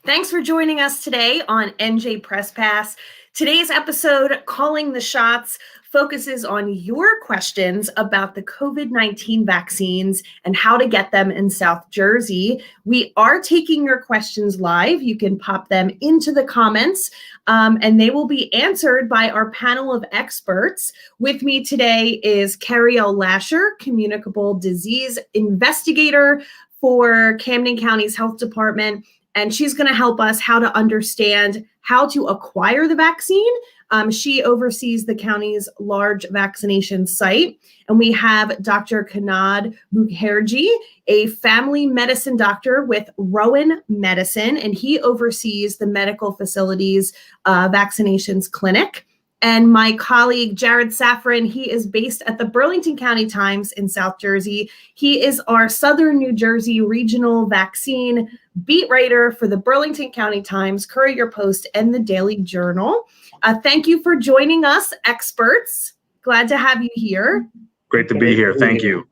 Thanks for joining us today on NJ Press Pass. Today's episode, Calling the Shots, focuses on your questions about the COVID-19 vaccines and how to get them in South Jersey. We are taking your questions live. You can pop them into the comments, and they will be answered by our panel of experts. With me today is Caryelle Lasher, communicable disease investigator for Camden County's Health Department. And she's going to help us how to understand how to acquire the vaccine. She oversees the county's large vaccination site. And we have Dr. Kanad Mukherjee, a family medicine doctor with Rowan Medicine, and he oversees the medical facilities vaccinations clinic. And my colleague, Jared Safran, he is based at the Burlington County Times in South Jersey. He is our Southern New Jersey regional vaccine beat writer for the Burlington County Times, Courier-Post, and the Daily Journal. Thank you for joining us, experts. Glad to have you here. Great to be here. Thank you.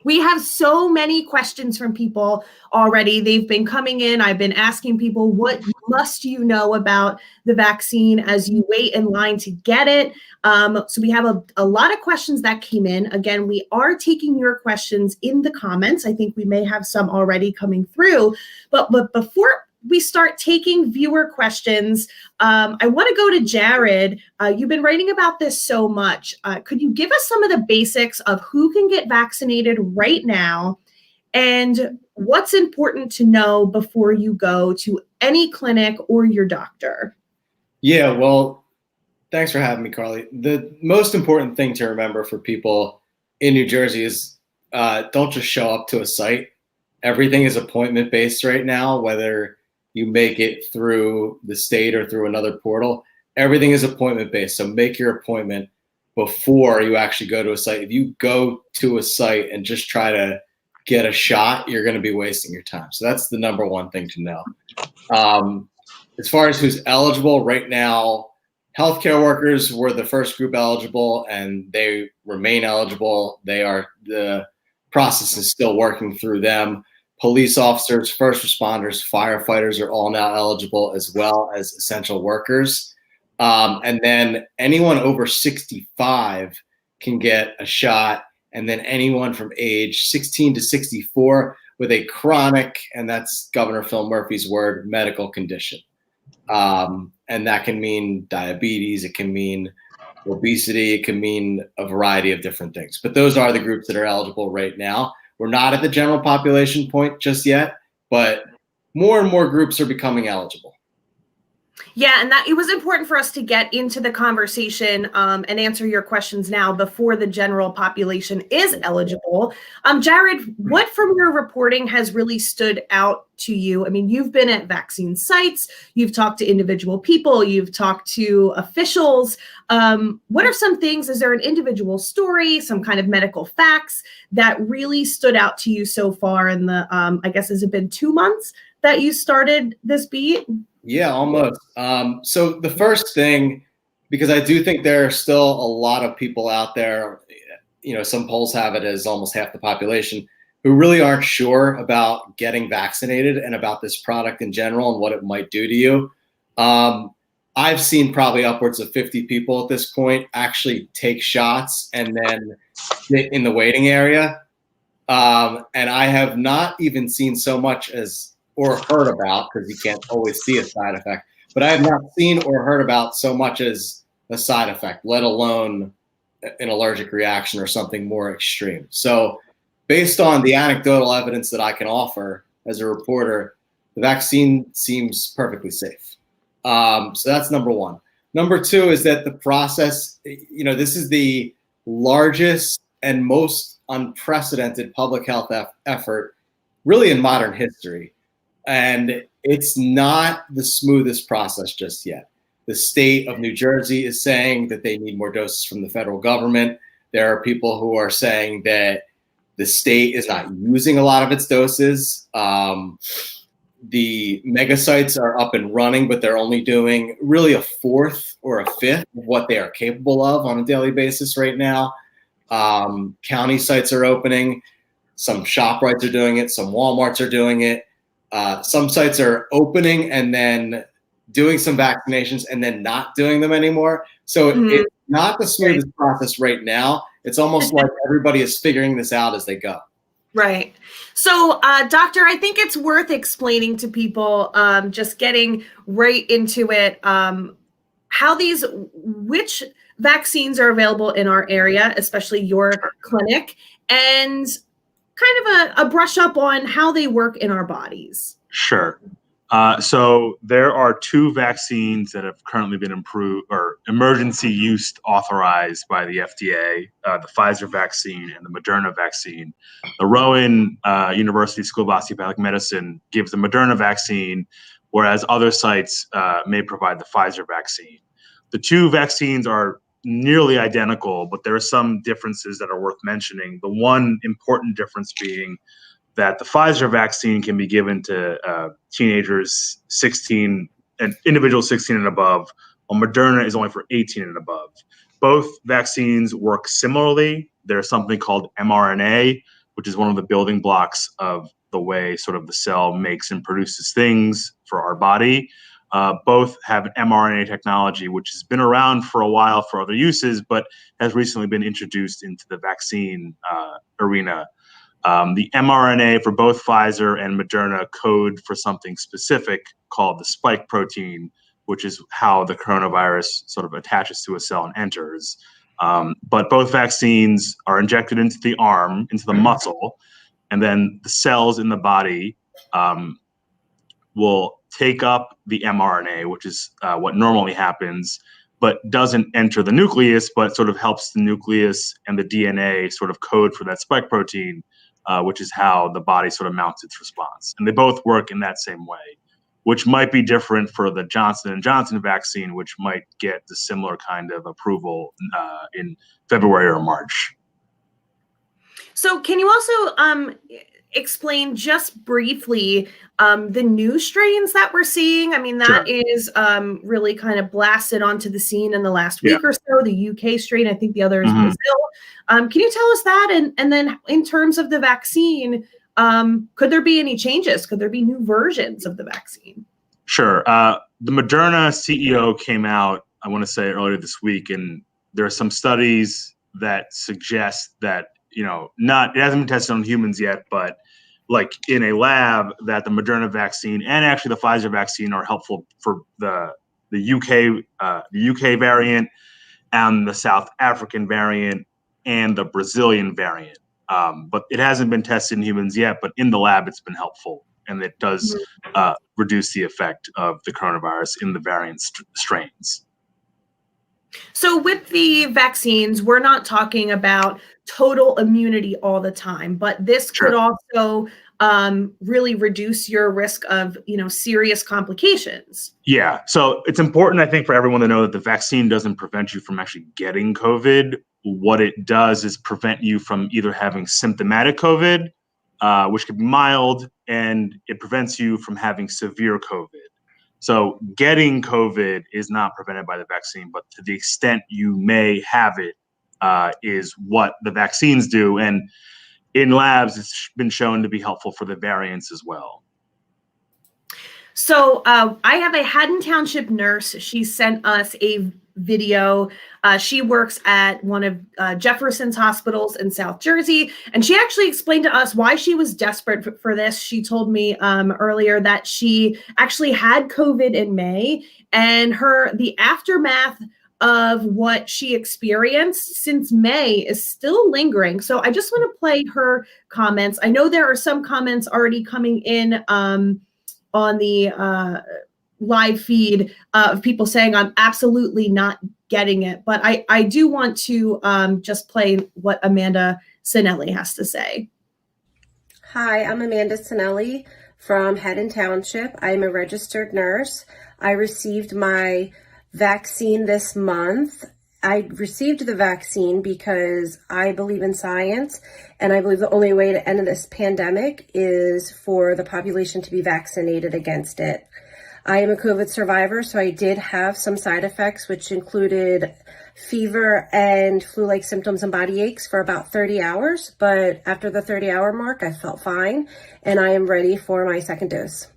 We have so many questions from people already. They've been coming in. I've been asking people, what must you know about the vaccine as you wait in line to get it? So we have a lot of questions that came in. Again, we are taking your questions in the comments. I think we may have some already coming through. But before we start taking viewer questions, I want to go to Jared. You've been writing about this so much. Could you give us some of the basics of who can get vaccinated right now and what's important to know before you go to any clinic or your doctor? Yeah, well, thanks for having me, Carly. The most important thing to remember for people in New Jersey is don't just show up to a site. Everything is appointment-based right now, whether you make it through the state or through another portal. Everything is appointment-based, so make your appointment before you actually go to a site. If you go to a site and just try to get a shot, you're going to be wasting your time. So that's the number one thing to know. As far as who's eligible right now, healthcare workers were the first group eligible, and they remain eligible. The process is still working through them. Police officers, first responders, firefighters are all now eligible, as well as essential workers. And then anyone over 65 can get a shot. And then anyone from age 16 to 64 with a chronic, and that's Governor Phil Murphy's word, medical condition. And that can mean diabetes, it can mean obesity, it can mean a variety of different things. But those are the groups that are eligible right now. We're not at the general population point just yet, but more and more groups are becoming eligible. Yeah, and that it was important for us to get into the conversation and answer your questions now before the general population is eligible. Jared, what from your reporting has really stood out to you? I mean, you've been at vaccine sites, you've talked to individual people, you've talked to officials. What are some things, is there an individual story, some kind of medical facts that really stood out to you so far in the, I guess, has it been 2 months that you started this beat? Yeah, almost. So the first thing, because I do think there are still a lot of people out there, some polls have it as almost half the population, who really aren't sure about getting vaccinated and about this product in general and what it might do to you. I've seen probably upwards of 50 people at this point actually take shots and then sit in the waiting area. And I have not even seen so much as or heard about, because you can't always see a side effect, but I have not seen or heard about so much as a side effect, let alone an allergic reaction or something more extreme. So based on the anecdotal evidence that I can offer as a reporter, the vaccine seems perfectly safe. So that's number one. Number two is that the process, this is the largest and most unprecedented public health effort really in modern history. And it's not the smoothest process just yet. The state of New Jersey is saying that they need more doses from the federal government. There are people who are saying that the state is not using a lot of its doses. The mega sites are up and running, but they're only doing really a fourth or a fifth of what they are capable of on a daily basis right now. County sites are opening. Some ShopRites are doing it. Some Walmarts are doing it. Some sites are opening and then doing some vaccinations and then not doing them anymore. So it's not the smoothest process right now. It's almost like everybody is figuring this out as they go. Right. So, Doctor, I think it's worth explaining to people, just getting right into it, which vaccines are available in our area, especially your clinic, and kind of a brush up on how they work in our bodies. Sure. So there are two vaccines that have currently been approved or emergency use authorized by the FDA, the Pfizer vaccine and the Moderna vaccine. The Rowan University School of Osteopathic Medicine gives the Moderna vaccine, whereas other sites may provide the Pfizer vaccine. The two vaccines are nearly identical, but there are some differences that are worth mentioning. The one important difference being that the Pfizer vaccine can be given to teenagers 16 and individuals 16 and above, while Moderna is only for 18 and above. Both vaccines work similarly. There's something called mRNA, which is one of the building blocks of the way sort of the cell makes and produces things for our body. Both have mRNA technology, which has been around for a while for other uses, but has recently been introduced into the vaccine arena. The mRNA for both Pfizer and Moderna code for something specific called the spike protein, which is how the coronavirus sort of attaches to a cell and enters. But both vaccines are injected into the arm, into the muscle, and then the cells in the body will take up the mRNA, which is what normally happens, but doesn't enter the nucleus, but sort of helps the nucleus and the DNA sort of code for that spike protein, which is how the body sort of mounts its response. And they both work in that same way, which might be different for the Johnson & Johnson vaccine, which might get the similar kind of approval in February or March. So can you also explain just briefly the new strains that we're seeing? I mean, that is really kind of blasted onto the scene in the last week or so. The UK strain, I think the other is Brazil. Can you tell us that? And then in terms of the vaccine, could there be any changes? Could there be new versions of the vaccine? Sure. The Moderna CEO came out, I want to say earlier this week, and there are some studies that suggest that, it hasn't been tested on humans yet, but like in a lab, that the Moderna vaccine and actually the Pfizer vaccine are helpful for the UK variant and the South African variant and the Brazilian variant. But it hasn't been tested in humans yet, but in the lab, it's been helpful. And it does reduce the effect of the coronavirus in the variant strains. So with the vaccines, we're not talking about total immunity all the time, but this could also really reduce your risk of, serious complications. Yeah. So it's important, I think, for everyone to know that the vaccine doesn't prevent you from actually getting COVID. What it does is prevent you from either having symptomatic COVID, which could be mild, and it prevents you from having severe COVID. So getting COVID is not prevented by the vaccine, but to the extent you may have it is what the vaccines do. And in labs, it's been shown to be helpful for the variants as well. So I have a Haddon Township nurse. She sent us a video. She works at one of Jefferson's hospitals in South Jersey, and she actually explained to us why she was desperate for this. She told me earlier that she actually had COVID in May, and the aftermath of what she experienced since May is still lingering. So I just want to play her comments. I know there are some comments already coming in on the live feed of people saying I'm absolutely not getting it. But I do want to just play what Amanda Sinelli has to say. Hi, I'm Amanda Sinelli from Haddon Township. I'm a registered nurse. I received my vaccine this month. I received the vaccine because I believe in science, and I believe the only way to end this pandemic is for the population to be vaccinated against it. I am a COVID survivor, so I did have some side effects, which included fever and flu-like symptoms and body aches for about 30 hours. But after the 30-hour mark, I felt fine, and I am ready for my second dose.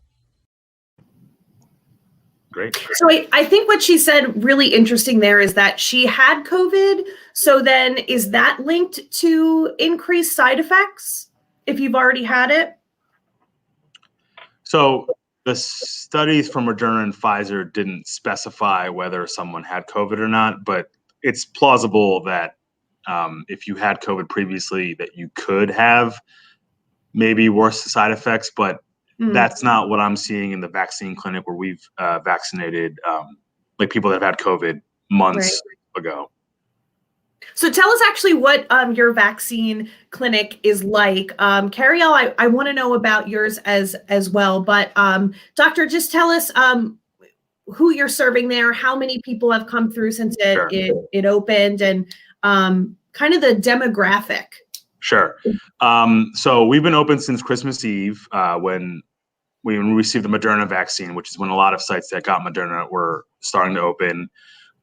Great. So I think what she said really interesting there is that she had COVID. So then is that linked to increased side effects if you've already had it? So the studies from Moderna and Pfizer didn't specify whether someone had COVID or not, but it's plausible that if you had COVID previously, that you could have maybe worse side effects, but that's not what I'm seeing in the vaccine clinic where we've vaccinated like people that have had COVID months ago. So tell us actually what your vaccine clinic is like. Caryelle, I want to know about yours as well, but doctor, just tell us who you're serving there, how many people have come through since it opened, and kind of the demographic. Sure. So we've been open since Christmas Eve when we received the Moderna vaccine, which is when a lot of sites that got Moderna were starting to open.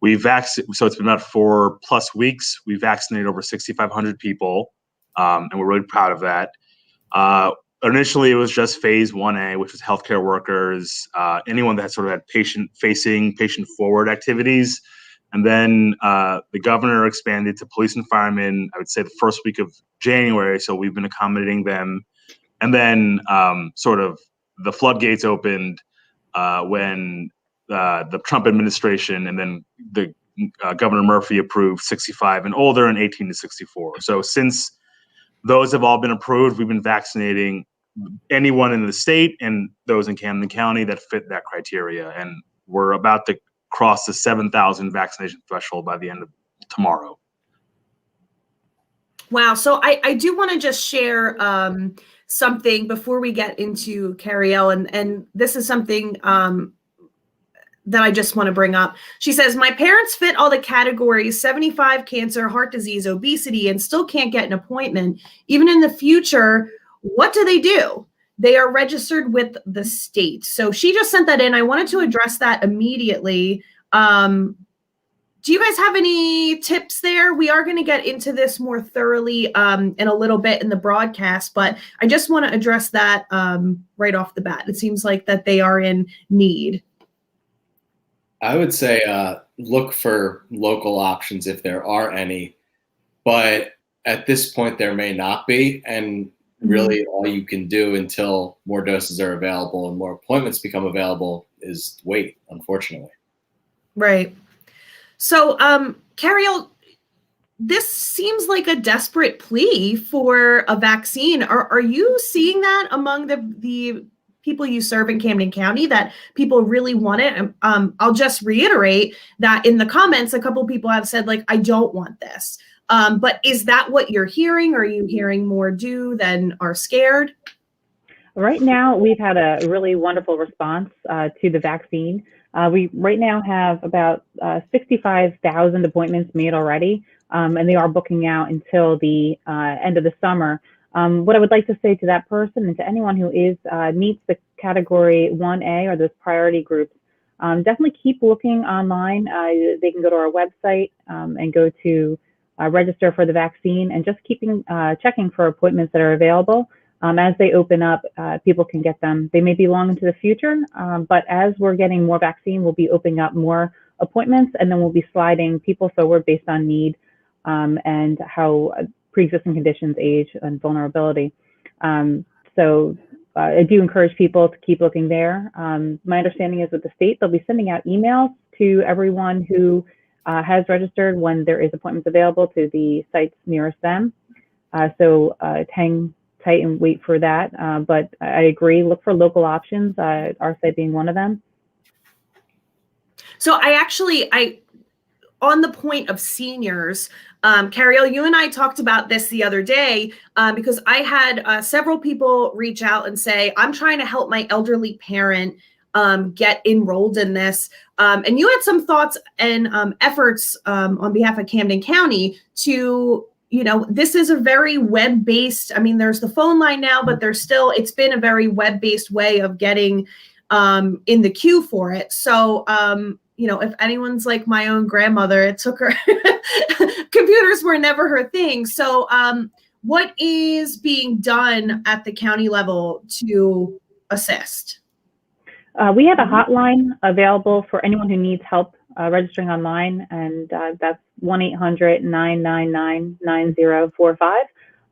So it's been about 4+ weeks. We vaccinated over 6,500 people, and we're really proud of that. Initially, it was just phase 1A, which was healthcare workers, anyone that sort of had patient-facing, patient-forward activities. And then the governor expanded to police and firemen, I would say the first week of January. So we've been accommodating them. And then sort of the floodgates opened when the Trump administration and then the Governor Murphy approved 65 and older and 18 to 64. So since those have all been approved, we've been vaccinating anyone in the state and those in Camden County that fit that criteria. And we're about to cross the 7,000 vaccination threshold by the end of tomorrow. Wow. So I do want to just share something before we get into Caryelle, and this is something that I just want to bring up. She says, my parents fit all the categories, 75, cancer, heart disease, obesity, and still can't get an appointment. Even in the future, what do? They are registered with the state. So she just sent that in. I wanted to address that immediately. Do you guys have any tips there? We are going to get into this more thoroughly in a little bit in the broadcast, but I just want to address that right off the bat. It seems like that they are in need. I would say look for local options if there are any, but at this point there may not be, and really all you can do until more doses are available and more appointments become available is wait, unfortunately. Right. So, Caryelle, this seems like a desperate plea for a vaccine. Are you seeing that among the people you serve in Camden County, that people really want it? I'll just reiterate that in the comments, a couple of people have said, like, I don't want this. But is that what you're hearing? Are you hearing more do than are scared? Right now, we've had a really wonderful response to the vaccine. We right now have about 65,000 appointments made already, and they are booking out until the end of the summer. What I would like to say to that person and to anyone who meets the category 1A or those priority groups, definitely keep looking online. They can go to our website and go to register for the vaccine, and just checking for appointments that are available. As they open up, people can get them. They may be long into the future, but as we're getting more vaccine, we'll be opening up more appointments, and then we'll be sliding people forward based on need and how pre-existing conditions, age, and vulnerability. So I do encourage people to keep looking there. My understanding is with the state, they'll be sending out emails to everyone who has registered when there is appointments available to the sites nearest them. So hang tight and wait for that. But I agree, look for local options, our site being one of them. So I on the point of seniors, Caryelle, you and I talked about this the other day because I had several people reach out and say, I'm trying to help my elderly parent get enrolled in this. And you had some thoughts and efforts on behalf of Camden County to, this is a very web-based, there's the phone line now, but it's been a very web-based way of getting in the queue for it. So, if anyone's like my own grandmother, it took her, computers were never her thing. So what is being done at the county level to assist? We have a hotline available for anyone who needs help registering online, and that's 1-800-999-9045.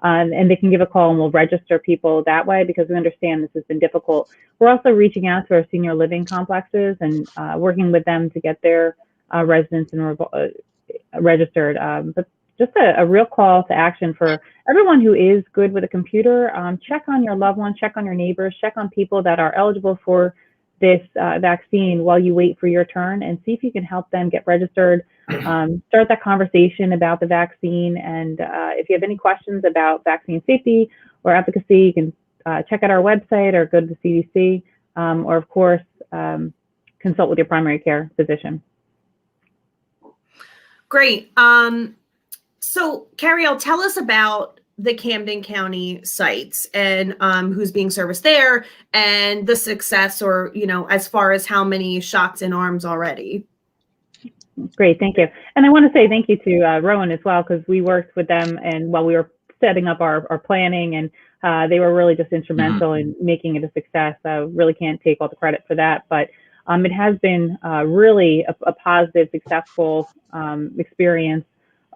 And they can give a call and we'll register people that way because we understand this has been difficult. We're also reaching out to our senior living complexes and working with them to get their residents registered. But just a real call to action for everyone who is good with a computer. Check on your loved ones, check on your neighbors, check on people that are eligible for this vaccine while you wait for your turn, and see if you can help them get registered. Start that conversation about the vaccine, and if you have any questions about vaccine safety or efficacy, you can check out our website or go to the CDC, or of course consult with your primary care physician. Great. So Caryelle, tell us about the Camden County sites and who's being serviced there and the success, or, as far as how many shots in arms already. Great, thank you. And I want to say thank you to Rowan as well, because we worked with them and while we were setting up our planning, and they were really just instrumental in making it a success. Really can't take all the credit for that, but it has been really a positive, successful experience.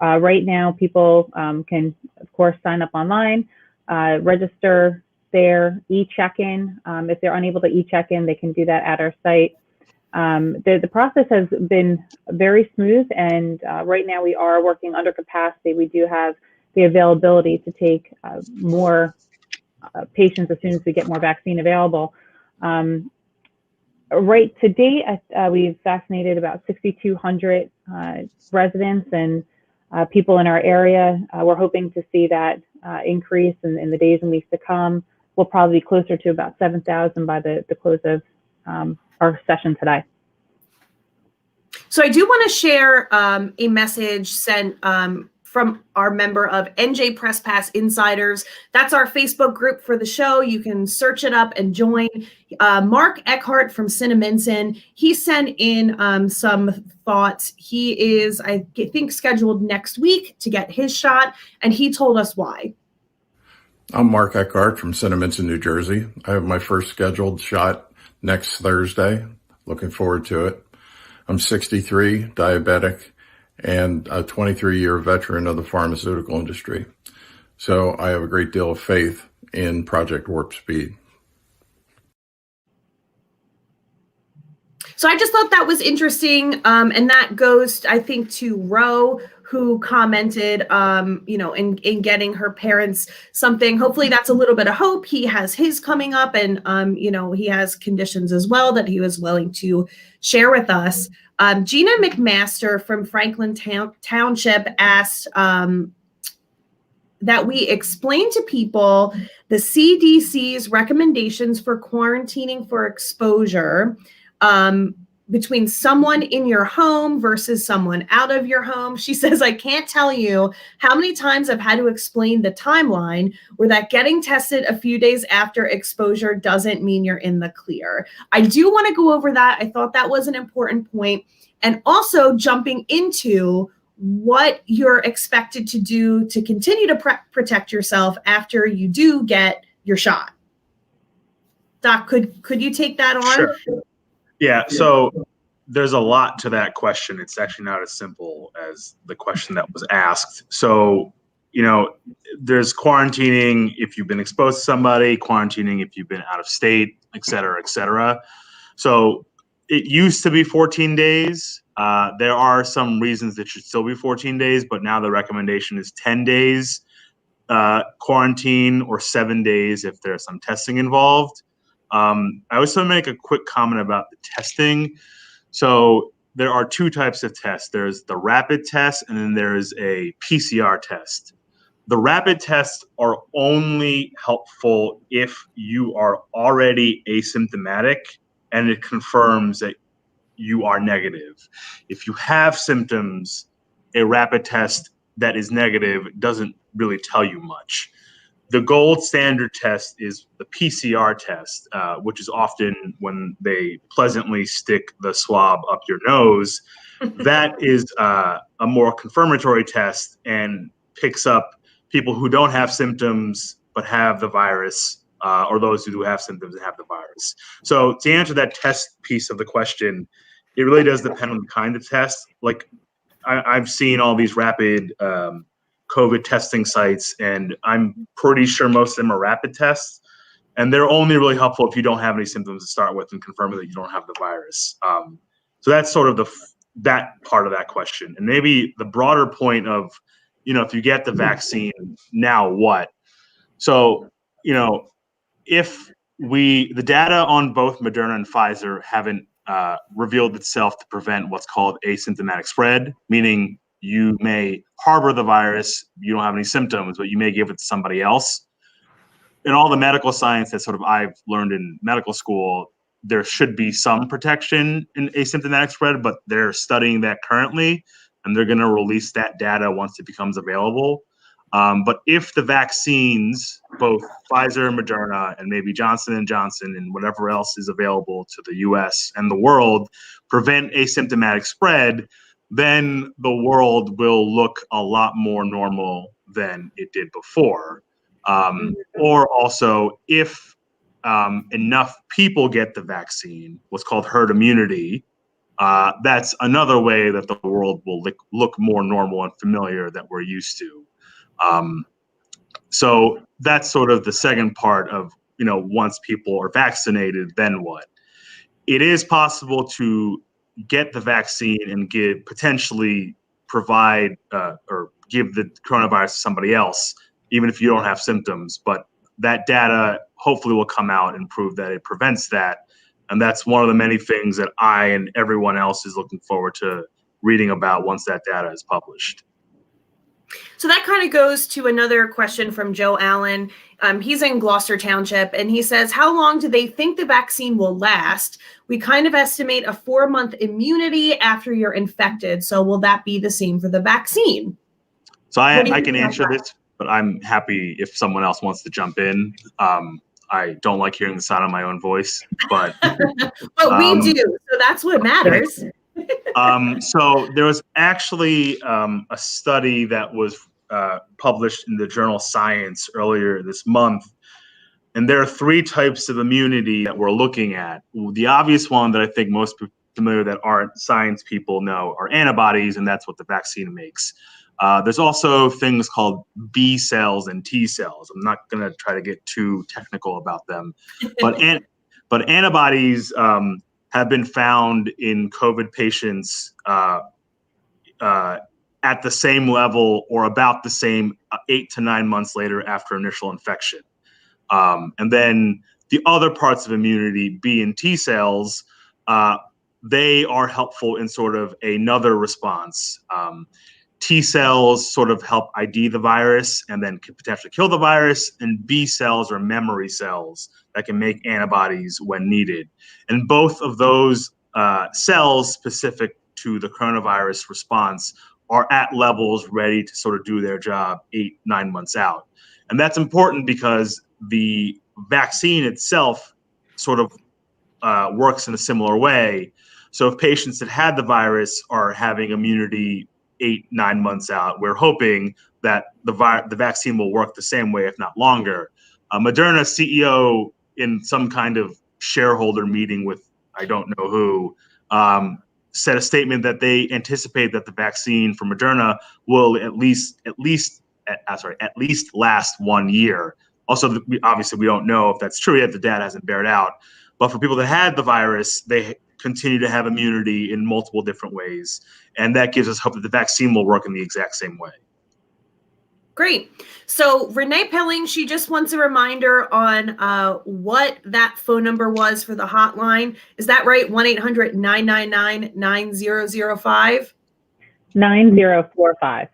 Right now, people can, of course, sign up online, register their e-check-in. If they're unable to e-check-in, they can do that at our site. The process has been very smooth, and right now we are working under capacity. We do have the availability to take more patients as soon as we get more vaccine available. Right to date, we've vaccinated about 6,200 residents and people in our area. We're hoping to see that increase in the days and weeks to come. We'll probably be closer to about 7,000 by the close of our session today. So I do want to share a message sent from our member of NJ Press Pass Insiders. That's our Facebook group for the show. You can search it up and join. Mark Eckhart from Cinnaminson, he sent in some thoughts. He is, I think, scheduled next week to get his shot, and he told us why. I'm Mark Eckhart from Cinnaminson, New Jersey. I have my first scheduled shot next Thursday. Looking forward to it. I'm 63, diabetic, and a 23-year veteran of the pharmaceutical industry. So I have a great deal of faith in Project Warp Speed. So I just thought that was interesting, and that goes, I think, to Ro, who commented, in getting her parents something. Hopefully that's a little bit of hope. He has his coming up, and, he has conditions as well that he was willing to share with us. Gina McMaster from Franklin Township asked that we explain to people the CDC's recommendations for quarantining for exposure between someone in your home versus someone out of your home. She says, I can't tell you how many times I've had to explain the timeline where that getting tested a few days after exposure doesn't mean you're in the clear. I do want to go over that. I thought that was an important point. And also jumping into what you're expected to do to continue to protect yourself after you do get your shot. Doc, could you take that on? Sure. Yeah, so there's a lot to that question. It's actually not as simple as the question that was asked. So, there's quarantining if you've been exposed to somebody, quarantining if you've been out of state, et cetera, et cetera. So it used to be 14 days. There are some reasons it should still be 14 days, but now the recommendation is 10 days quarantine or 7 days if there's some testing involved. I also want to make a quick comment about the testing. So there are two types of tests. There's the rapid test, and then there's a PCR test. The rapid tests are only helpful if you are already asymptomatic and it confirms that you are negative. If you have symptoms, a rapid test that is negative doesn't really tell you much. the gold standard test is the PCR test, which is often when they pleasantly stick the swab up your nose. That is a more confirmatory test and picks up people who don't have symptoms but have the virus, or those who do have symptoms and have the virus. So to answer that test piece of the question, it really does depend on the kind of test. Like I've seen all these rapid COVID testing sites, and I'm pretty sure most of them are rapid tests. And they're only really helpful if you don't have any symptoms to start with and confirming that you don't have the virus. So that's sort of that part of that question. And maybe the broader point of, if you get the vaccine, now what? So, if the data on both Moderna and Pfizer haven't revealed itself to prevent what's called asymptomatic spread, meaning you may harbor the virus, you don't have any symptoms, but you may give it to somebody else. In all the medical science that sort of I've learned in medical school, there should be some protection in asymptomatic spread, but they're studying that currently, and they're going to release that data once it becomes available. But if the vaccines, both Pfizer and Moderna, and maybe Johnson & Johnson and whatever else is available to the US and the world, prevent asymptomatic spread, then the world will look a lot more normal than it did before. Or also, if enough people get the vaccine, what's called herd immunity, that's another way that the world will look more normal and familiar that we're used to. So that's sort of the second part of, once people are vaccinated, then what? It is possible to get the vaccine and potentially provide or give the coronavirus to somebody else, even if you don't have symptoms. But that data hopefully will come out and prove that it prevents that. And that's one of the many things that I and everyone else is looking forward to reading about once that data is published. So that kind of goes to another question from Joe Allen. He's in Gloucester Township, and he says, how long do they think the vaccine will last? We kind of estimate a 4-month immunity after you're infected. So will that be the same for the vaccine? So I can answer this, but I'm happy if someone else wants to jump in. I don't like hearing the sound of my own voice, but but we do, so that's what matters. So there was actually a study that was published in the journal Science earlier this month, and there are 3 types of immunity that we're looking at. The obvious one that I think most people familiar that aren't science people know are antibodies, and that's what the vaccine makes. There's also things called B cells and T cells. I'm not going to try to get too technical about them, but antibodies have been found in COVID patients at the same level or about the same 8 to 9 months later after initial infection. And then the other parts of immunity, B and T cells, they are helpful in sort of another response. T cells sort of help ID the virus and then can potentially kill the virus, and B cells are memory cells that can make antibodies when needed. And both of those cells specific to the coronavirus response are at levels ready to sort of do their job 8-9 months out. And that's important because the vaccine itself sort of works in a similar way. So if patients that had the virus are having immunity 8-9 months out, we're hoping that the vaccine will work the same way, if not longer. Moderna CEO, in some kind of shareholder meeting with I don't know who, said a statement that they anticipate that the vaccine for Moderna will at least last 1 year. Also, obviously, we don't know if that's true yet. The data hasn't bared out. But for people that had the virus, they continue to have immunity in multiple different ways. And that gives us hope that the vaccine will work in the exact same way. Great. So Renee Pelling, she just wants a reminder on what that phone number was for the hotline. Is that right? 1-800-999-9005? 9045.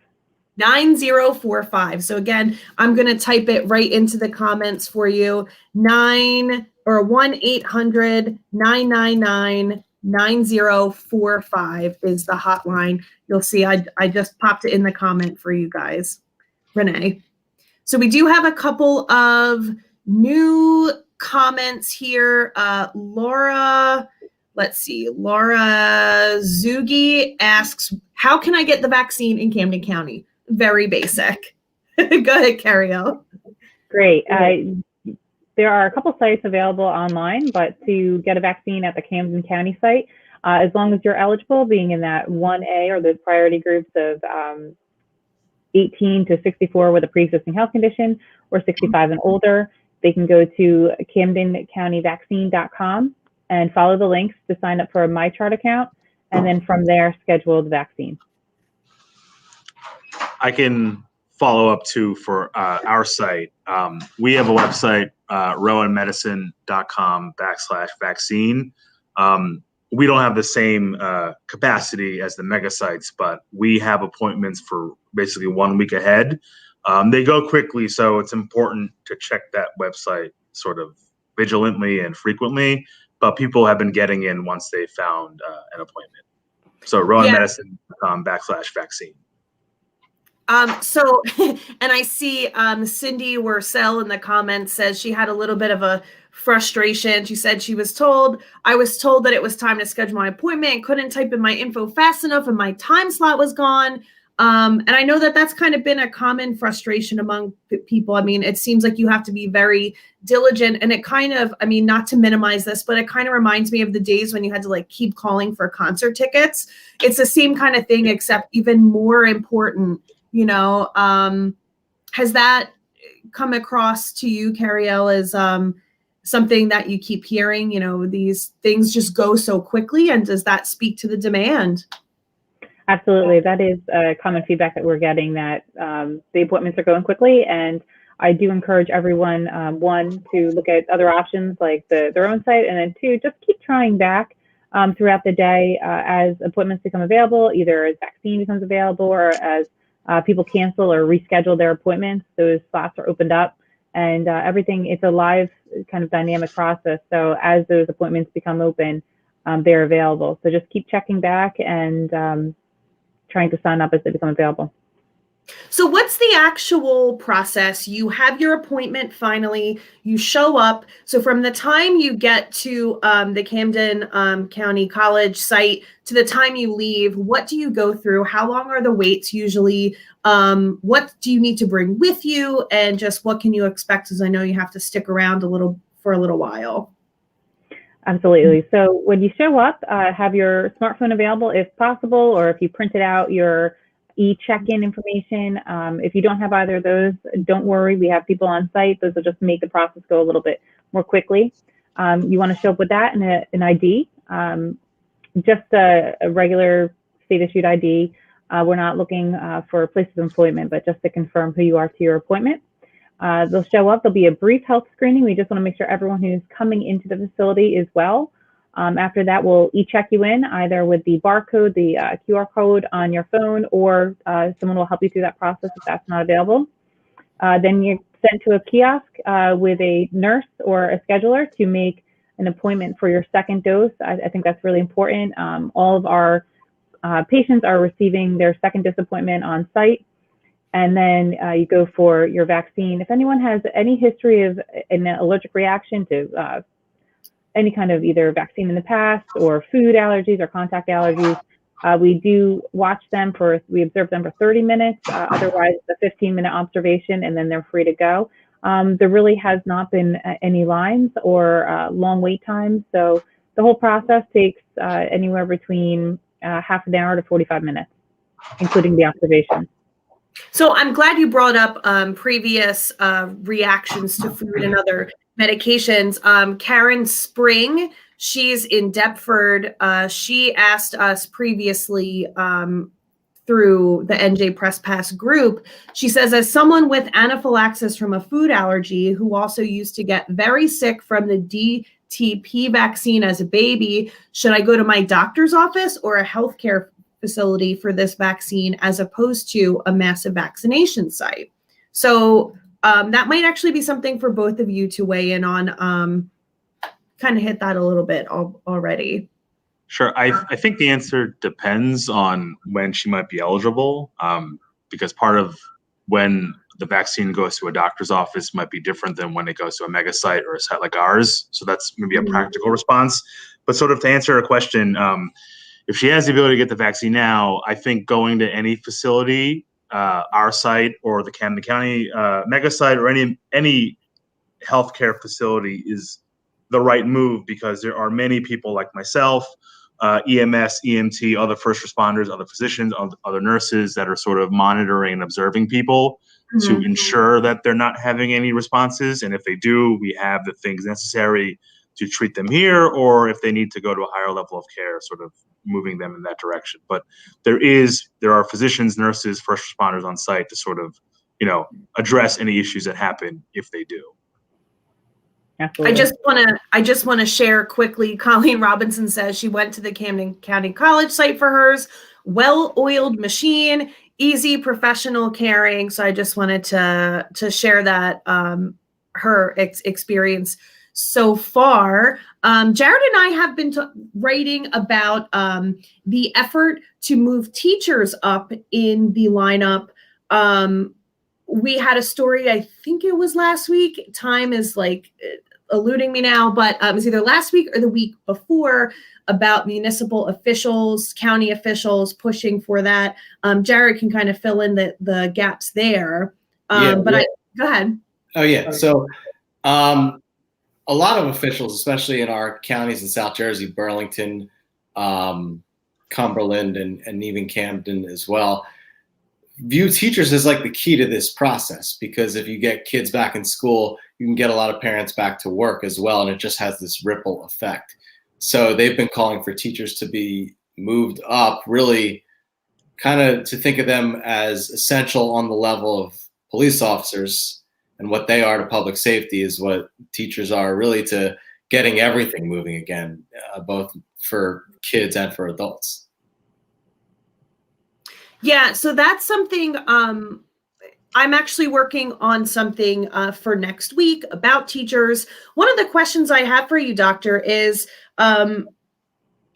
9045. So again, I'm going to type it right into the comments for you. 1-800-999-9045 is the hotline. You'll see I just popped it in the comment for you guys. Renee. So we do have a couple of new comments here. Laura Zugi asks, how can I get the vaccine in Camden County? Very basic. Go ahead, Caryelle. Great. There are a couple sites available online, but to get a vaccine at the Camden County site, as long as you're eligible, being in that 1A or the priority groups of 18 to 64 with a pre-existing health condition or 65 and older, they can go to camdencountyvaccine.com and follow the links to sign up for a MyChart account, and then from there, schedule the vaccine. I can follow up too for our site. We have a website, rowanmedicine.com/vaccine. We don't have the same capacity as the mega sites, but we have appointments for basically 1 week ahead. They go quickly, so it's important to check that website sort of vigilantly and frequently, but people have been getting in once they found an appointment. So rowanmedicine.com/vaccine. So, and I see Cindy Wursell in the comments says she had a little bit of a frustration. She said I was told that it was time to schedule my appointment and couldn't type in my info fast enough and my time slot was gone. And I know that that's kind of been a common frustration among people. I mean, it seems like you have to be very diligent, and it kind of, I mean, not to minimize this, but it kind of reminds me of the days when you had to like keep calling for concert tickets. It's the same kind of thing, except even more important. You know, has that come across to you, Caryelle, as something that you keep hearing? You know, these things just go so quickly, and does that speak to the demand? Absolutely. That is common feedback that we're getting, that the appointments are going quickly. And I do encourage everyone, one, to look at other options like their own site, and then two, just keep trying back throughout the day as appointments become available, either as vaccine becomes available or as people cancel or reschedule their appointments. Those slots are opened up, and everything, it's a live kind of dynamic process. So as those appointments become open, they're available. So just keep checking back and trying to sign up as they become available. So what's the actual process? You have your appointment finally, you show up. So from the time you get to the Camden County College site to the time you leave, what do you go through? How long are the waits usually? What do you need to bring with you? And just what can you expect? As I know you have to stick around for a little while. Absolutely. So when you show up, have your smartphone available if possible, or if you printed out your e-check-in information. If you don't have either of those, don't worry. We have people on site. Those will just make the process go a little bit more quickly. You want to show up with that and an ID, just a regular state-issued ID. We're not looking for places of employment, but just to confirm who you are to your appointment. They'll show up. There'll be a brief health screening. We just want to make sure everyone who's coming into the facility is well. After that, we'll e-check you in either with the barcode, the QR code on your phone, or someone will help you through that process if that's not available. Then you're sent to a kiosk with a nurse or a scheduler to make an appointment for your second dose. I think that's really important. All of our patients are receiving their second dose appointment on site. And then you go for your vaccine. If anyone has any history of an allergic reaction to any kind of either vaccine in the past or food allergies or contact allergies, we do watch them we observe them for 30 minutes. Otherwise, it's a 15-minute observation, and then they're free to go. There really has not been any lines or long wait times. So the whole process takes anywhere between half an hour to 45 minutes, including the observation. So I'm glad you brought up previous reactions to food and other medications. Karen Spring, she's in Deptford. She asked us previously through the NJ Press Pass group. She says, as someone with anaphylaxis from a food allergy who also used to get very sick from the DTP vaccine as a baby, should I go to my doctor's office or a healthcare facility for this vaccine as opposed to a massive vaccination site? So that might actually be something for both of you to weigh in on. Kind of hit that a little bit already. Sure. I think the answer depends on when she might be eligible, because part of when the vaccine goes to a doctor's office might be different than when it goes to a mega site or a site like ours. So that's maybe a practical response. But sort of to answer her question, if she has the ability to get the vaccine now, I think going to any facility, our site or the Camden County mega site or any healthcare facility is the right move, because there are many people like myself, EMS, EMT, other first responders, other physicians, other nurses that are sort of monitoring and observing people to ensure that they're not having any responses. And if they do, we have the things necessary to treat them here, or if they need to go to a higher level of care, sort of moving them in that direction. But there are physicians, nurses, first responders on site to sort of, address any issues that happen if they do. Absolutely. I just want to share quickly. Colleen Robinson says she went to the Camden County College site for hers. Well-oiled machine, easy, professional, caring. So I just wanted to share that her experience so far. Jared and I have been writing about the effort to move teachers up in the lineup. We had a story, I think it was last week. Time is like eluding me now, but it was either last week or the week before, about municipal officials, county officials pushing for that. Jared can kind of fill in the gaps there. Go ahead. Oh, yeah. So a lot of officials, especially in our counties in South Jersey, Burlington, Cumberland, and even Camden as well, view teachers as like the key to this process, because if you get kids back in school, you can get a lot of parents back to work as well, and it just has this ripple effect. So they've been calling for teachers to be moved up, really kind of to think of them as essential on the level of police officers, and what they are to public safety is what teachers are really to getting everything moving again, both for kids and for adults. Yeah, so that's something I'm actually working on something for next week about teachers. One of the questions I have for you, Doctor, is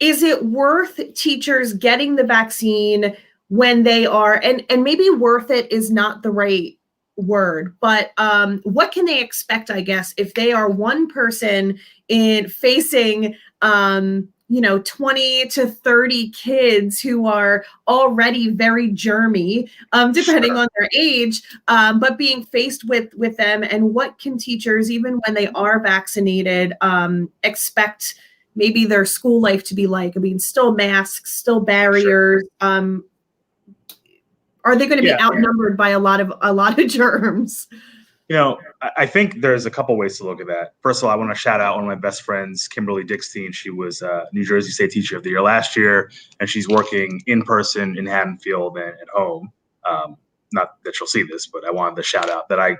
it worth teachers getting the vaccine when they are, and maybe worth it is not the right word, but what can they expect, I guess, if they are one person in facing 20 to 30 kids who are already very germy, depending on their age, but being faced with them, and what can teachers, even when they are vaccinated, expect maybe their school life to be like? I mean, still masks, still barriers. Sure. Are they going to be outnumbered by a lot of germs? I think there's a couple ways to look at that. First of all, I want to shout out one of my best friends, Kimberly Dickstein. She was New Jersey State Teacher of the Year last year, and she's working in person in Haddonfield and at home. Not that she'll see this, but I wanted to shout out that I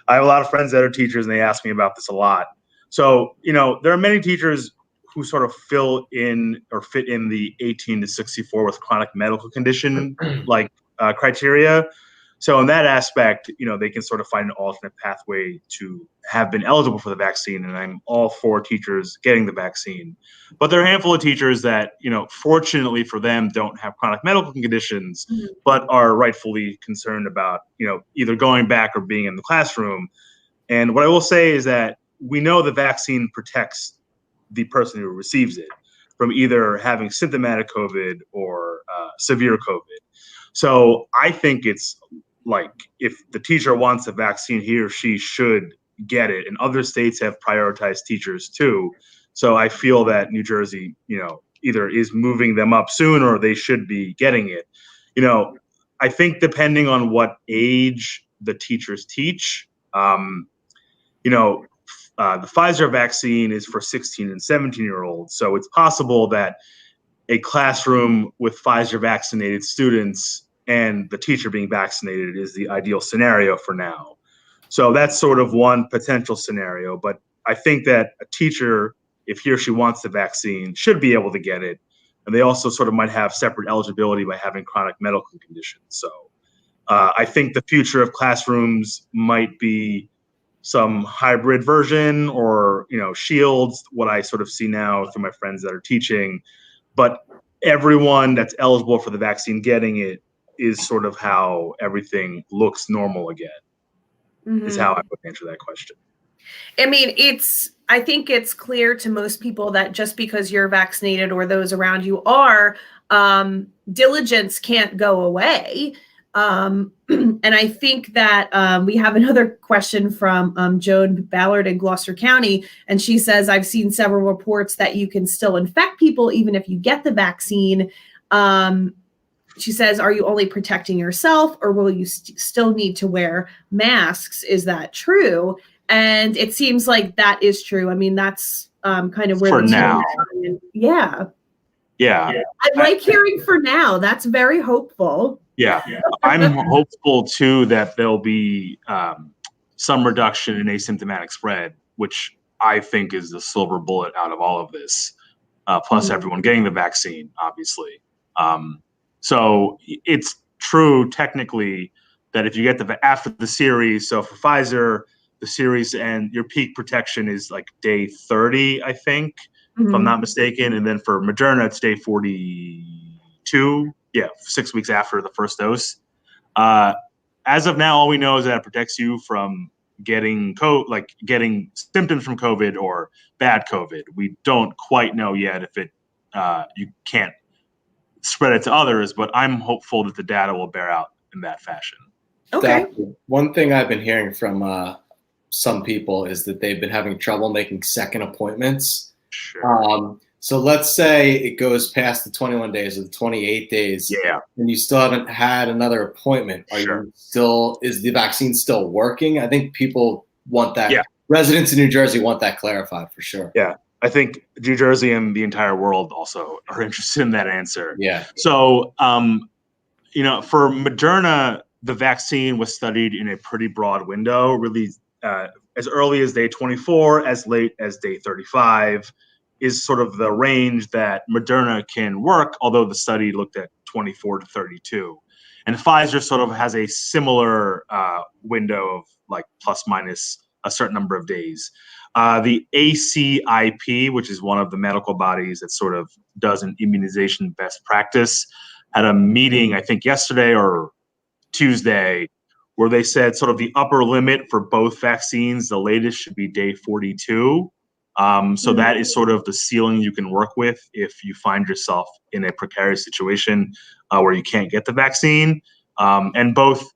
have a lot of friends that are teachers, and they ask me about this a lot. So, there are many teachers who sort of fill in or fit in the 18 to 64 with chronic medical condition like criteria. So in that aspect, they can sort of find an alternate pathway to have been eligible for the vaccine, and I'm all for teachers getting the vaccine. But there are a handful of teachers that, fortunately for them, don't have chronic medical conditions, but are rightfully concerned about, either going back or being in the classroom. And what I will say is that we know the vaccine protects the person who receives it from either having symptomatic COVID or severe COVID. So I think it's like, if the teacher wants a vaccine, he or she should get it. And other states have prioritized teachers too. So I feel that New Jersey, either is moving them up soon or they should be getting it. I think depending on what age the teachers teach, the Pfizer vaccine is for 16 and 17-year-olds. So it's possible that a classroom with Pfizer vaccinated students and the teacher being vaccinated is the ideal scenario for now. So that's sort of one potential scenario. But I think that a teacher, if he or she wants the vaccine, should be able to get it. And they also sort of might have separate eligibility by having chronic medical conditions. So I think the future of classrooms might be some hybrid version, or, shields, what I sort of see now through my friends that are teaching. But everyone that's eligible for the vaccine getting it is sort of how everything looks normal again. is how I would answer that question. I mean, I think it's clear to most people that just because you're vaccinated or those around you are, diligence can't go away. And I think that we have another question from Joan Ballard in Gloucester County, and she says, I've seen several reports that you can still infect people even if you get the vaccine. She says, are you only protecting yourself, or will you still need to wear masks? Is that true? And it seems like that is true. I mean, that's kind of where for the now. Yeah. Yeah. I like hearing for now. That's very hopeful. Yeah. I'm hopeful too that there'll be some reduction in asymptomatic spread, which I think is the silver bullet out of all of this. Plus everyone getting the vaccine, obviously. So it's true technically that if you get after the series, so for Pfizer, the series and your peak protection is like day 30, I think, if I'm not mistaken. And then for Moderna, it's day 42. Yeah, 6 weeks after the first dose. As of now, all we know is that it protects you from getting getting symptoms from COVID or bad COVID. We don't quite know yet if you can't spread it to others, but I'm hopeful that the data will bear out in that fashion. Okay. One thing I've been hearing from some people is that they've been having trouble making second appointments. Sure. So let's say it goes past the 21 days or the 28 days, and you still haven't had another appointment. Is the vaccine still working? I think people want that. Yeah. Residents in New Jersey want that clarified for sure. Yeah. I think New Jersey and the entire world also are interested in that answer. Yeah. So, for Moderna, the vaccine was studied in a pretty broad window, really as early as day 24, as late as day 35 is sort of the range that Moderna can work, although the study looked at 24 to 32. And Pfizer sort of has a similar window of like plus minus a certain number of days. The ACIP, which is one of the medical bodies that sort of does an immunization best practice, had a meeting, I think yesterday or Tuesday, where they said sort of the upper limit for both vaccines, the latest should be day 42. So that is sort of the ceiling you can work with if you find yourself in a precarious situation where you can't get the vaccine. And both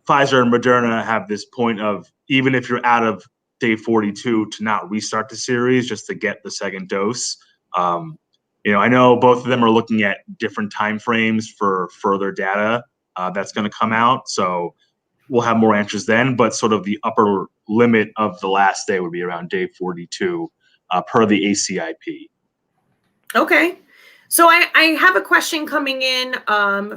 Pfizer and Moderna have this point of, even if you're out of day 42, to not restart the series just to get the second dose. I know both of them are looking at different timeframes for further data that's going to come out. So we'll have more answers then, but sort of the upper limit of the last day would be around day 42 per the ACIP. Okay. So I have a question coming in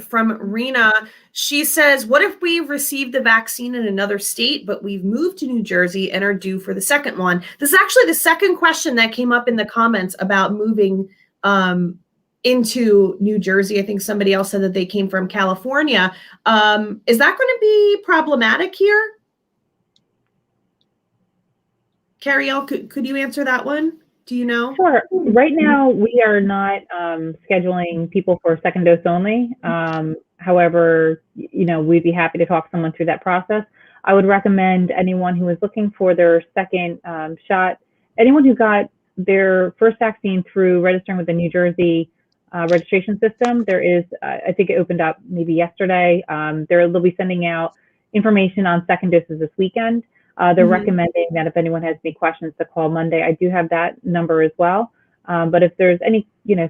from Rena. She says, what if we received the vaccine in another state, but we've moved to New Jersey and are due for the second one? This is actually the second question that came up in the comments about moving into New Jersey. I think somebody else said that they came from California. Is that going to be problematic here? Caryelle, could you answer that one? Do you know? Sure. Right now, we are not scheduling people for second dose only. However, we'd be happy to talk someone through that process. I would recommend anyone who is looking for their second shot, anyone who got their first vaccine through registering with the New Jersey registration system. There is, I think it opened up maybe yesterday. They'll be sending out information on second doses this weekend. They're recommending that if anyone has any questions to call Monday. I do have that number as well. But if there's any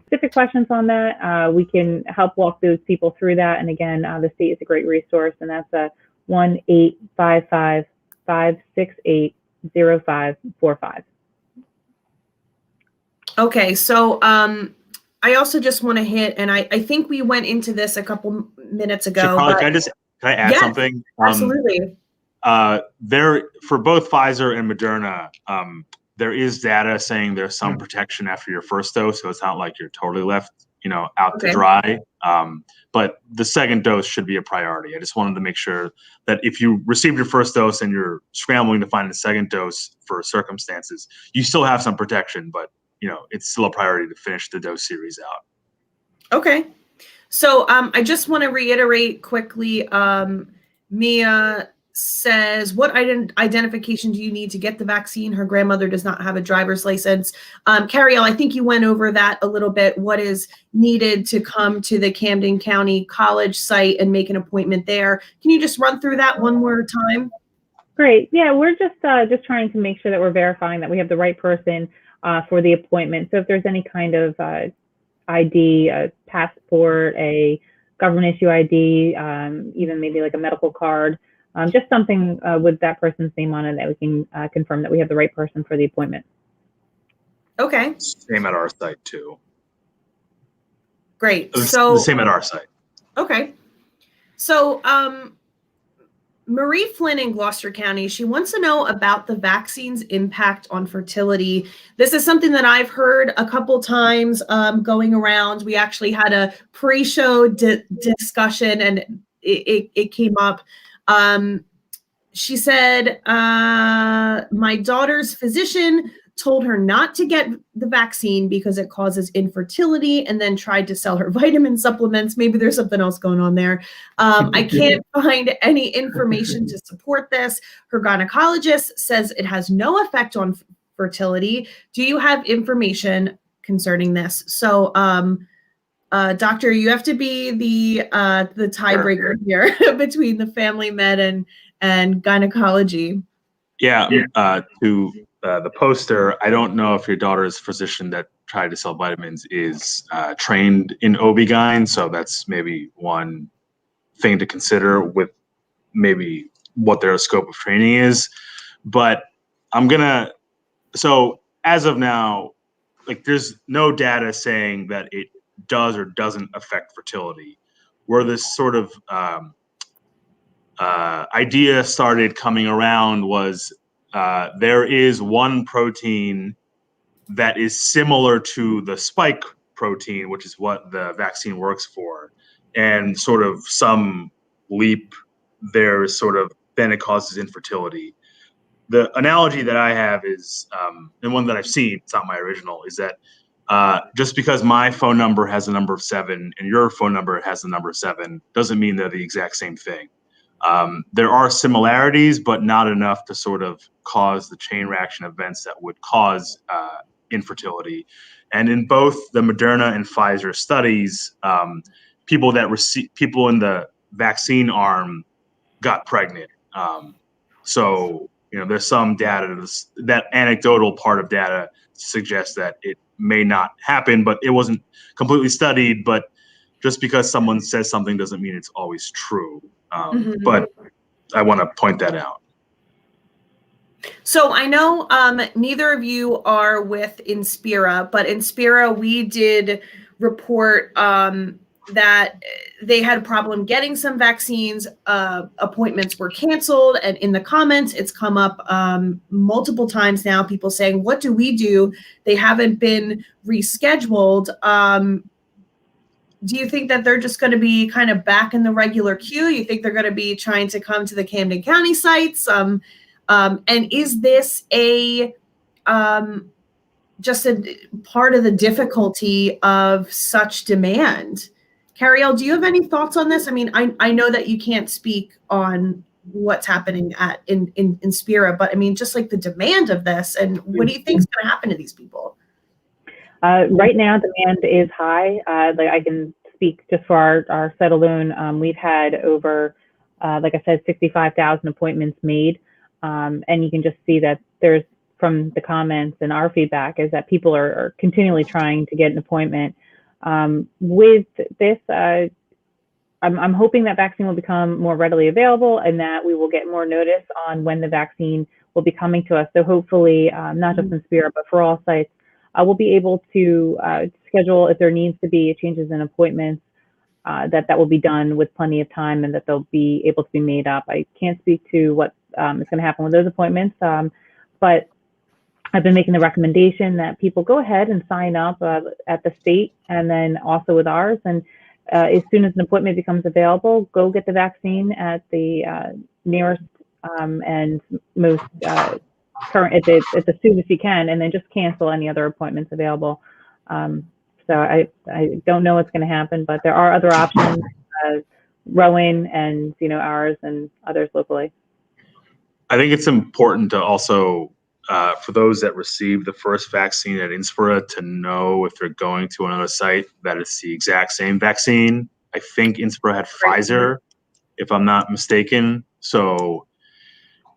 specific questions on that, we can help walk those people through that. And again, the state is a great resource, and that's a 1-855-568-0545. Okay, so I also just want to hit, and I think we went into this a couple minutes ago. So, Carly, can I add something? Absolutely. There, for both Pfizer and Moderna, there is data saying there's some protection after your first dose, so it's not like you're totally left, out to dry. But the second dose should be a priority. I just wanted to make sure that if you received your first dose and you're scrambling to find a second dose for circumstances, you still have some protection, but it's still a priority to finish the dose series out. Okay. So I just want to reiterate quickly, Mia says, what identification do you need to get the vaccine? Her grandmother does not have a driver's license. Caryelle, I think you went over that a little bit. What is needed to come to the Camden County College site and make an appointment there? Can you just run through that one more time? Great. Yeah, we're just trying to make sure that we're verifying that we have the right person for the appointment. So if there's any kind of ID, a passport, a government issue ID, even maybe like a medical card, just something with that person's name on it that we can confirm that we have the right person for the appointment. Okay. Same at our site too. Great. So the same at our site. Okay. So Marie Flynn in Gloucester County, she wants to know about the vaccine's impact on fertility. This is something that I've heard a couple times going around. We actually had a pre-show discussion and it came up. She said, my daughter's physician told her not to get the vaccine because it causes infertility, and then tried to sell her vitamin supplements. Maybe there's something else going on there. I can't find any information to support this. Her gynecologist says it has no effect on fertility. Do you have information concerning this? So, doctor, you have to be the tiebreaker here between the family med and gynecology. Yeah, to the poster, I don't know if your daughter's physician that tried to sell vitamins is trained in OB-GYN, so that's maybe one thing to consider with maybe what their scope of training is. But so as of now, like there's no data saying that it does or doesn't affect fertility. Where this sort of idea started coming around was there is one protein that is similar to the spike protein, which is what the vaccine works for, and sort of some leap there is sort of then it causes infertility. The analogy that I have is, and one that I've seen, it's not my original, is that just because my phone number has a number of 7 and your phone number has the number 7 doesn't mean they're the exact same thing. There are similarities, but not enough to sort of cause the chain reaction events that would cause infertility. And in both the Moderna and Pfizer studies, people in the vaccine arm got pregnant. So there's some data that anecdotal part of data suggests that it may not happen, but it wasn't completely studied. But just because someone says something doesn't mean it's always true. But I want to point that out. So I know neither of you are with Inspira, but Inspira, we did report that they had a problem getting some vaccines. Appointments were canceled, and in the comments, it's come up multiple times now. People saying, "What do we do? They haven't been rescheduled." Do you think that they're just going to be kind of back in the regular queue? You think they're going to be trying to come to the Camden County sites? And is this just a part of the difficulty of such demand? Caryelle, do you have any thoughts on this? I mean, I know that you can't speak on what's happening in Inspira, but I mean, just like the demand of this, and what do you think is going to happen to these people? Right now, demand is high. I can speak just for our site alone. We've had over, like I said, 65,000 appointments made. And you can just see that there's, from the comments and our feedback, is that people are continually trying to get an appointment. With this, I'm hoping that vaccine will become more readily available and that we will get more notice on when the vaccine will be coming to us. So hopefully, not just Inspira, but for all sites, we'll be able to schedule, if there needs to be changes in appointments, that will be done with plenty of time and that they'll be able to be made up. I can't speak to what is going to happen with those appointments, but I've been making the recommendation that people go ahead and sign up at the state and then also with ours. And as soon as an appointment becomes available, go get the vaccine at the nearest and most current at the soonest you can, and then just cancel any other appointments available. So I don't know what's going to happen, but there are other options, Rowan and ours and others locally. I think it's important to also, for those that receive the first vaccine at Inspira, to know if they're going to another site that it's the exact same vaccine. I think Inspira had Pfizer, if I'm not mistaken. So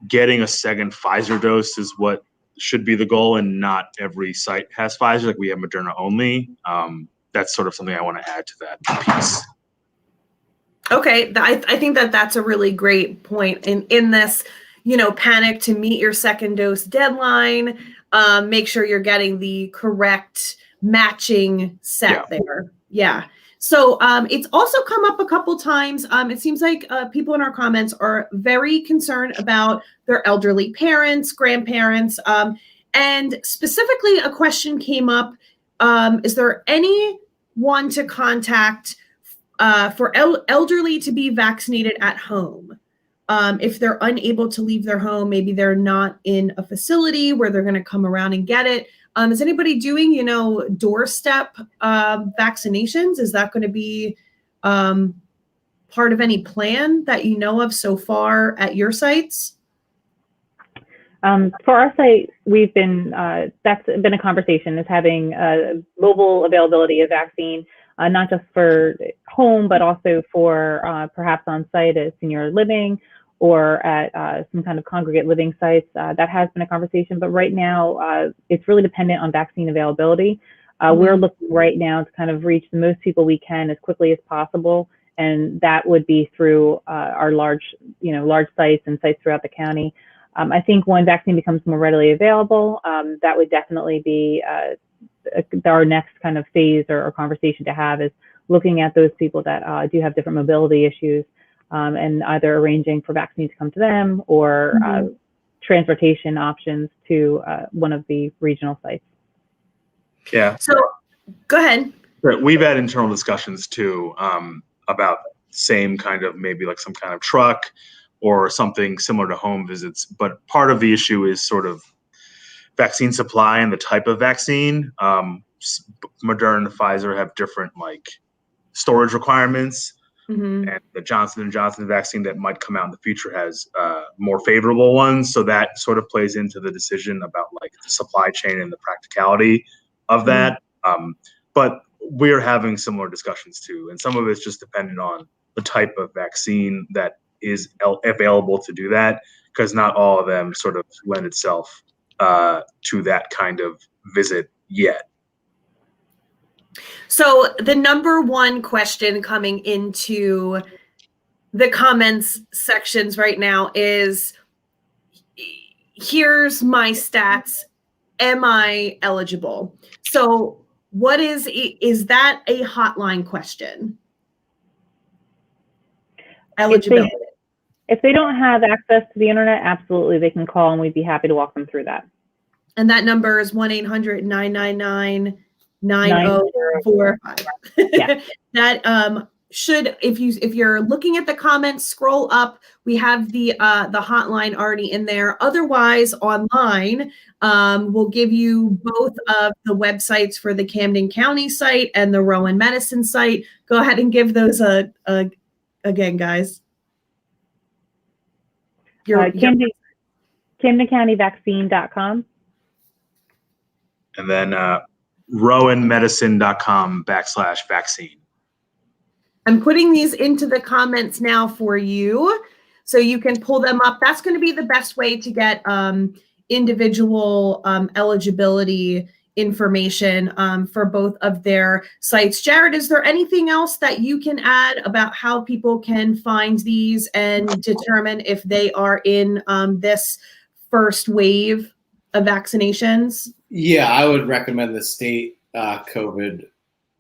getting a second Pfizer dose is what should be the goal, and not every site has Pfizer. Like we have Moderna only. That's sort of something I want to add to that piece. Okay, I think that's a really great point. In this, panic to meet your second dose deadline. Make sure you're getting the correct matching set there. Yeah. So it's also come up a couple times. It seems like people in our comments are very concerned about their elderly parents, grandparents, and specifically a question came up. Is there anyone to contact for elderly to be vaccinated at home? If they're unable to leave their home, maybe they're not in a facility where they're going to come around and get it. Is anybody doing, doorstep vaccinations? Is that going to be part of any plan that you know of so far at your sites? For our site, we've been, that's been a conversation, is having mobile availability of vaccine, not just for home, but also for perhaps on site at senior living or at some kind of congregate living sites. That has been a conversation, but right now it's really dependent on vaccine availability. We're looking right now to kind of reach the most people we can as quickly as possible, and that would be through our large sites and sites throughout the county. I think when vaccine becomes more readily available, that would definitely be our next kind of phase or conversation to have, is looking at those people that do have different mobility issues, and either arranging for vaccines to come to them or transportation options to one of the regional sites. Yeah. So go ahead. We've had internal discussions too, about same kind of, maybe like some kind of truck or something similar to home visits. But part of the issue is sort of vaccine supply and the type of vaccine. Moderna and Pfizer have different storage requirements, and the Johnson & Johnson vaccine that might come out in the future has more favorable ones. So that sort of plays into the decision about the supply chain and the practicality of that. But we're having similar discussions too, and some of it's just dependent on the type of vaccine that is available to do that, because not all of them sort of lend itself to that kind of visit yet. So the number one question coming into the comments sections right now is, here's my stats. Am I eligible? So what is that a hotline question? Eligibility. If they don't have access to the internet, absolutely, they can call and we'd be happy to walk them through that. And that number is 1-800-999-9045. Yeah. That should, if you're looking at the comments, scroll up. We have the hotline already in there. Otherwise, online, we'll give you both of the websites for the Camden County site and the Rowan Medicine site. Go ahead and give those again, guys. CamdenCountyVaccine.com. And then rowanmedicine.com/vaccine. I'm putting these into the comments now for you, so you can pull them up. That's going to be the best way to get individual eligibility information for both of their sites. Jared, is there anything else that you can add about how people can find these and determine if they are in this first wave of vaccinations? Yeah, I would recommend the state COVID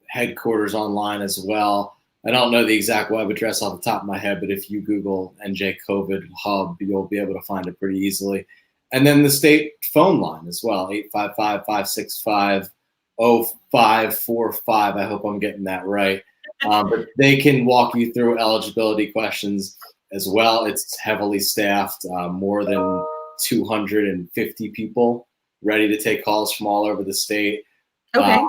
headquarters online as well. I don't know the exact web address off the top of my head, but if you Google NJ COVID Hub, you'll be able to find it pretty easily. And then the state phone line as well, 855-565-0545. I hope I'm getting that right. But they can walk you through eligibility questions as well. It's heavily staffed, more than 250 people ready to take calls from all over the state. Okay.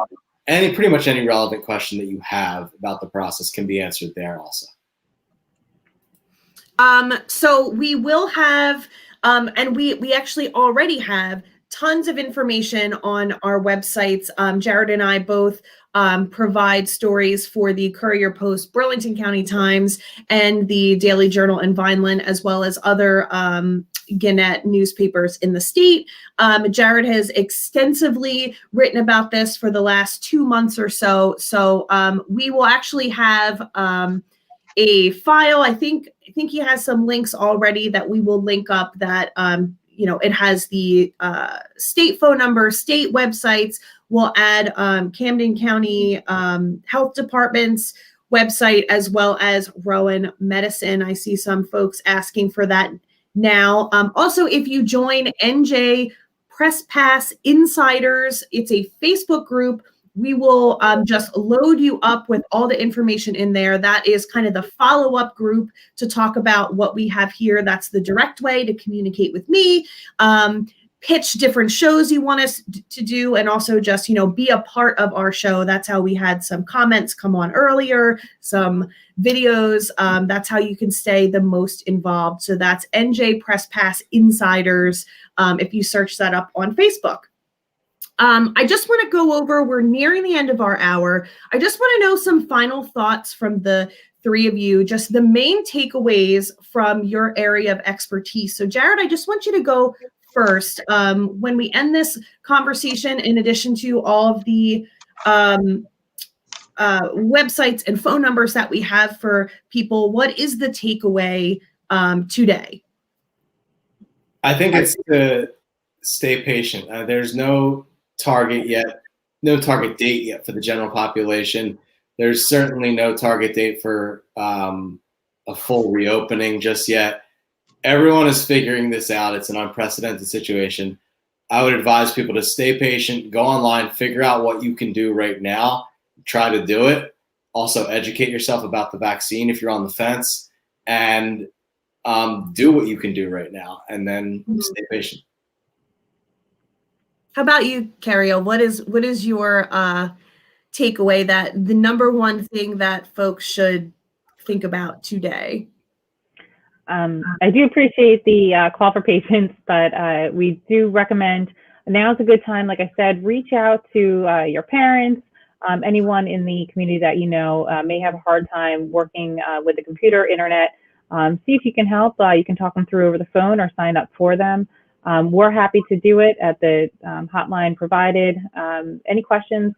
Pretty much any relevant question that you have about the process can be answered there also. So we will have And we actually already have tons of information on our websites. Jared and I both provide stories for the Courier-Post, Burlington County Times, and the Daily Journal and Vineland, as well as other Gannett newspapers in the state. Jared has extensively written about this for the last 2 months or so. So we will actually have a file. I think he has some links already that we will link up that it has the state phone number, state websites. We'll add Camden County Health Department's website, as well as Rowan Medicine. I see some folks asking for that now. Also, if you join NJ Press Pass Insiders, it's a Facebook group. We will just load you up with all the information in there. That is kind of the follow-up group to talk about what we have here. That's the direct way to communicate with me, pitch different shows you want us to do, and also just, be a part of our show. That's how we had some comments come on earlier, some videos. That's how you can stay the most involved. So that's NJ Press Pass Insiders if you search that up on Facebook. I just want to go over, we're nearing the end of our hour. I just want to know some final thoughts from the three of you, just the main takeaways from your area of expertise. So Jared, I just want you to go first. When we end this conversation, in addition to all of the websites and phone numbers that we have for people, what is the takeaway today? I think it's to stay patient. There's no target date yet for the general population. There's certainly no target date for a full reopening just yet. Everyone is figuring this out. It's an unprecedented situation. I would advise people to stay patient, go online, figure out what you can do right now, try to do it. Also educate yourself about the vaccine if you're on the fence, and do what you can do right now, and then stay patient. How about you, Caryelle? What is your takeaway, that the number one thing that folks should think about today? I do appreciate the call for patience, but we do recommend now's a good time. Like I said, reach out to your parents, anyone in the community that may have a hard time working with the computer, internet. See if you can help. You can talk them through over the phone or sign up for them. We're happy to do it at the hotline provided. Any questions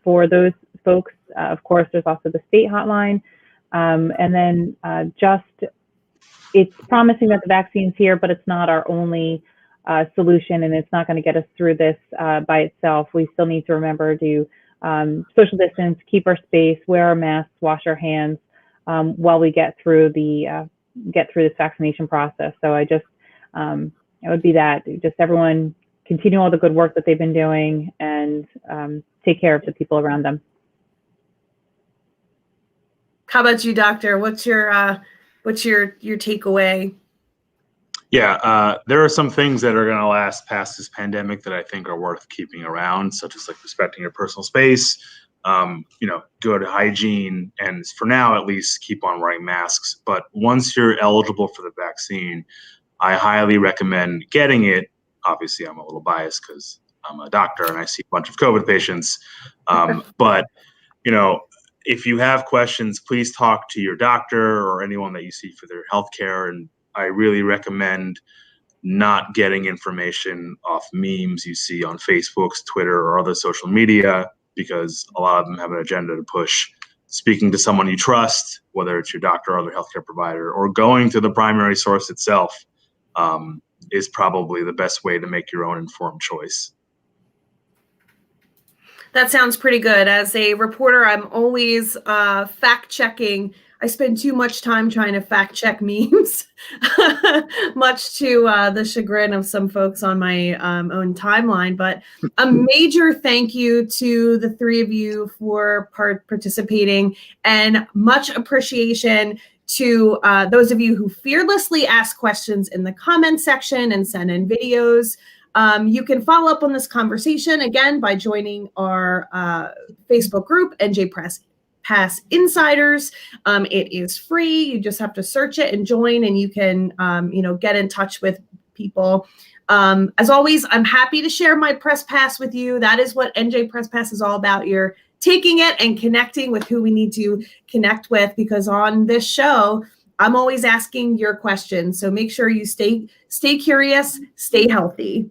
for those folks? Of course, there's also the state hotline. And then it's promising that the vaccine's here, but it's not our only solution, and it's not going to get us through this by itself. We still need to remember to social distance, keep our space, wear our masks, wash our hands while we get through this vaccination process. So it would be that, just everyone continue all the good work that they've been doing, and take care of the people around them. How about you, Doctor? What's your takeaway? Yeah, there are some things that are going to last past this pandemic that I think are worth keeping around, such as like respecting your personal space, good hygiene, and for now at least keep on wearing masks. But once you're eligible for the vaccine, I highly recommend getting it. Obviously, I'm a little biased because I'm a doctor and I see a bunch of COVID patients. But, if you have questions, please talk to your doctor or anyone that you see for their healthcare. And I really recommend not getting information off memes you see on Facebook, Twitter, or other social media, because a lot of them have an agenda to push. Speaking to someone you trust, whether it's your doctor or other healthcare provider, or going to the primary source itself, is probably the best way to make your own informed choice. That sounds pretty good. As a reporter, I'm always fact-checking. I spend too much time trying to fact-check memes, much to the chagrin of some folks on my own timeline. But a major thank you to the three of you for participating, and much appreciation to those of you who fearlessly ask questions in the comment section and send in videos. You can follow up on this conversation again by joining our Facebook group, NJ Press Pass Insiders. It is free. You just have to search it and join, and you can, get in touch with people. As always, I'm happy to share my press pass with you. That is what NJ Press Pass is all about. You're taking it and connecting with who we need to connect with, because on this show, I'm always asking your questions. So make sure you stay curious, stay healthy.